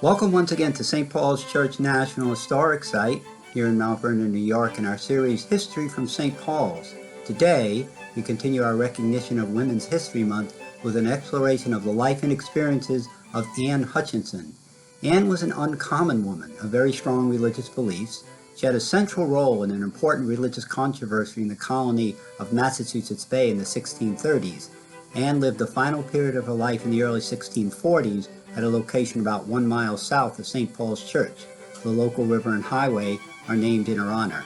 Welcome once again to St. Paul's Church National Historic Site here in Mount Vernon, New York, in our series History from St. Paul's. Today, we continue our recognition of Women's History Month with an exploration of the life and experiences of Anne Hutchinson. Anne was an uncommon woman of very strong religious beliefs. She had a central role in an important religious controversy in the colony of Massachusetts Bay in the 1630s. Anne lived the final period of her life in the early 1640s at a location about 1 mile south of St. Paul's Church. The local river and highway are named in her honor.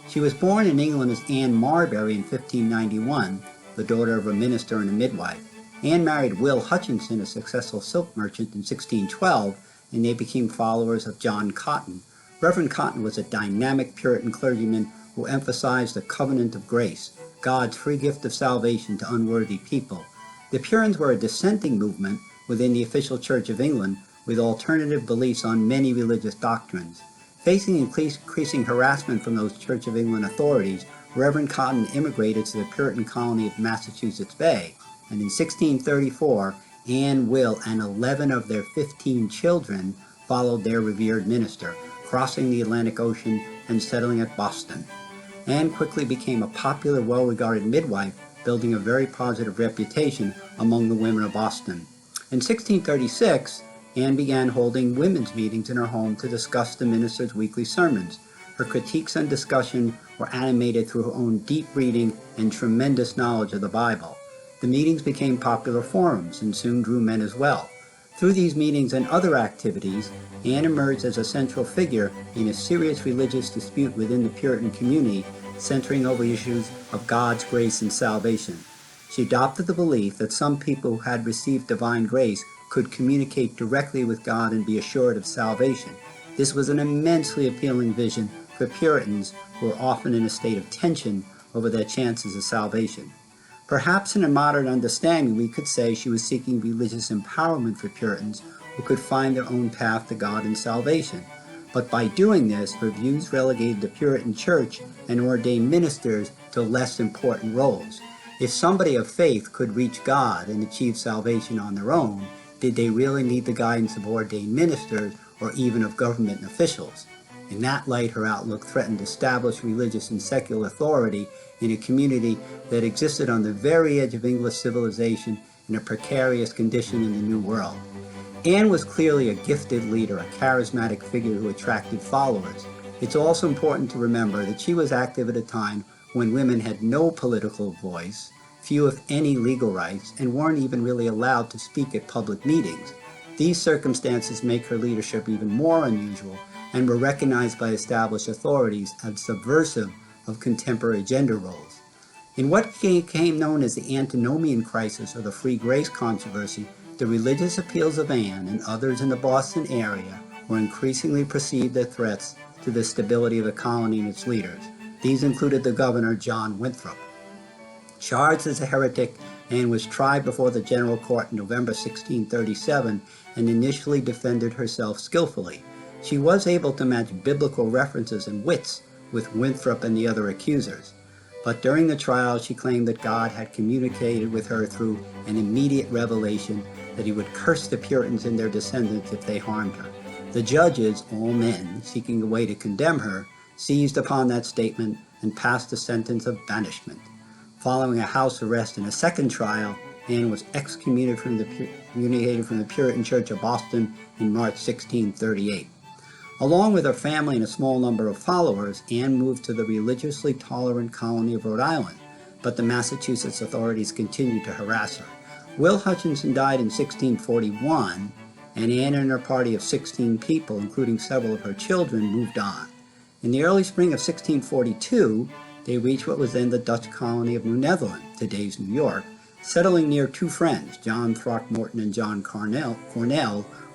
She was born in England as Anne Marbury in 1591, the daughter of a minister and a midwife. Anne married Will Hutchinson, a successful silk merchant, in 1612, and they became followers of John Cotton. Reverend Cotton was a dynamic Puritan clergyman who emphasized the covenant of grace, God's free gift of salvation to unworthy people. The Puritans were a dissenting movement within the official Church of England with alternative beliefs on many religious doctrines. Facing increasing harassment from those Church of England authorities, Reverend Cotton immigrated to the Puritan colony of Massachusetts Bay, and in 1634, Anne, Will, and 11 of their 15 children followed their revered minister, crossing the Atlantic Ocean and settling at Boston. Anne quickly became a popular, well-regarded midwife, building a very positive reputation among the women of Boston. In 1636, Anne began holding women's meetings in her home to discuss the minister's weekly sermons. Her critiques and discussion were animated through her own deep reading and tremendous knowledge of the Bible. The meetings became popular forums and soon drew men as well. Through these meetings and other activities, Anne emerged as a central figure in a serious religious dispute within the Puritan community, centering over issues of God's grace and salvation. She adopted the belief that some people who had received divine grace could communicate directly with God and be assured of salvation. This was an immensely appealing vision for Puritans who were often in a state of tension over their chances of salvation. Perhaps in a modern understanding, we could say she was seeking religious empowerment for Puritans who could find their own path to God and salvation. But by doing this, her views relegated the Puritan Church and ordained ministers to less important roles. If somebody of faith could reach God and achieve salvation on their own, did they really need the guidance of ordained ministers or even of government officials? In that light, her outlook threatened established religious and secular authority in a community that existed on the very edge of English civilization in a precarious condition in the New World. Anne was clearly a gifted leader, a charismatic figure who attracted followers. It's also important to remember that she was active at a time when women had no political voice, few if any legal rights, and weren't even really allowed to speak at public meetings. These circumstances make her leadership even more unusual and were recognized by established authorities as subversive of contemporary gender roles. In what became known as the Antinomian Crisis or the Free Grace Controversy, the religious appeals of Anne and others in the Boston area were increasingly perceived as threats to the stability of the colony and its leaders. These included the governor, John Winthrop. Charged as a heretic, Anne was tried before the General Court in November 1637 and initially defended herself skillfully. She was able to match biblical references and wits with Winthrop and the other accusers. But during the trial, she claimed that God had communicated with her through an immediate revelation that he would curse the Puritans and their descendants if they harmed her. The judges, all men, seeking a way to condemn her, seized upon that statement and passed a sentence of banishment. Following a house arrest and a second trial, Anne was excommunicated from the Puritan Church of Boston in March 1638. Along with her family and a small number of followers, Anne moved to the religiously tolerant colony of Rhode Island, but the Massachusetts authorities continued to harass her. Will Hutchinson died in 1641, and Anne and her party of 16 people, including several of her children, moved on. In the early spring of 1642, they reached what was then the Dutch colony of New Netherland, today's New York, settling near two friends, John Throckmorton and John Cornell,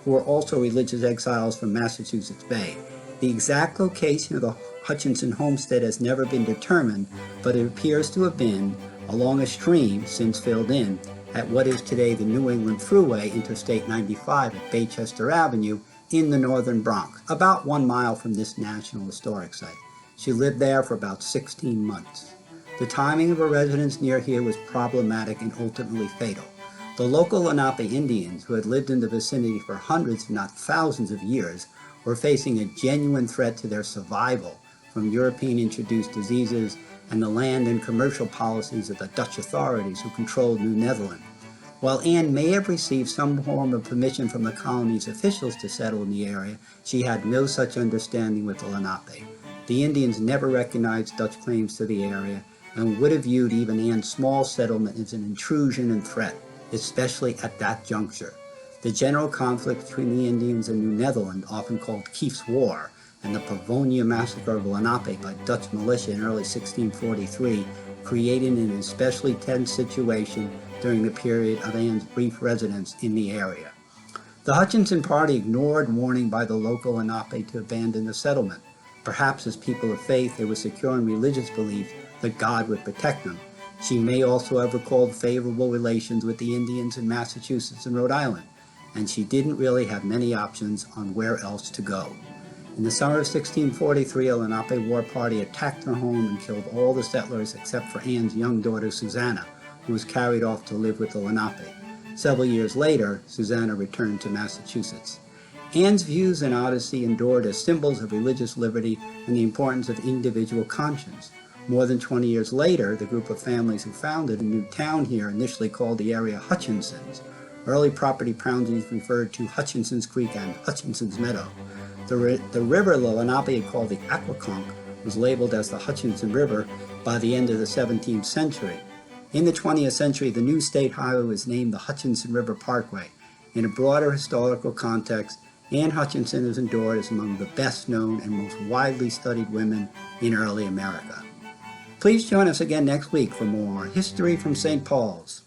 who were also religious exiles from Massachusetts Bay. The exact location of the Hutchinson homestead has never been determined, but it appears to have been along a stream since filled in at what is today the New England Thruway, Interstate 95 at Baychester Avenue in the northern Bronx, about 1 mile from this National Historic Site. She lived there for about 16 months. The timing of her residence near here was problematic and ultimately fatal. The local Lenape Indians, who had lived in the vicinity for hundreds if not thousands of years, were facing a genuine threat to their survival from European-introduced diseases and the land and commercial policies of the Dutch authorities who controlled New Netherland. While Anne may have received some form of permission from the colony's officials to settle in the area, she had no such understanding with the Lenape. The Indians never recognized Dutch claims to the area and would have viewed even Anne's small settlement as an intrusion and threat, especially at that juncture. The general conflict between the Indians and New Netherland, often called Kief's War, and the Pavonia massacre of Lenape by Dutch militia in early 1643 created an especially tense situation during the period of Anne's brief residence in the area. The Hutchinson party ignored warning by the local Lenape to abandon the settlement. Perhaps as people of faith, they were secure in religious belief that God would protect them. She may also have recalled favorable relations with the Indians in Massachusetts and Rhode Island, and she didn't really have many options on where else to go. In the summer of 1643, a Lenape war party attacked her home and killed all the settlers except for Anne's young daughter Susanna, who was carried off to live with the Lenape. Several years later, Susanna returned to Massachusetts. Anne's views in Odyssey endured as symbols of religious liberty and the importance of individual conscience. More than 20 years later, the group of families who founded a new town here initially called the area Hutchinsons. Early property boundaries referred to Hutchinson's Creek and Hutchinson's Meadow. The river the Lenape had called the Aquaconk was labeled as the Hutchinson River by the end of the 17th century. In the 20th century, the new state highway was named the Hutchinson River Parkway. In a broader historical context, Anne Hutchinson is endured as among the best known and most widely studied women in early America. Please join us again next week for more History from St. Paul's.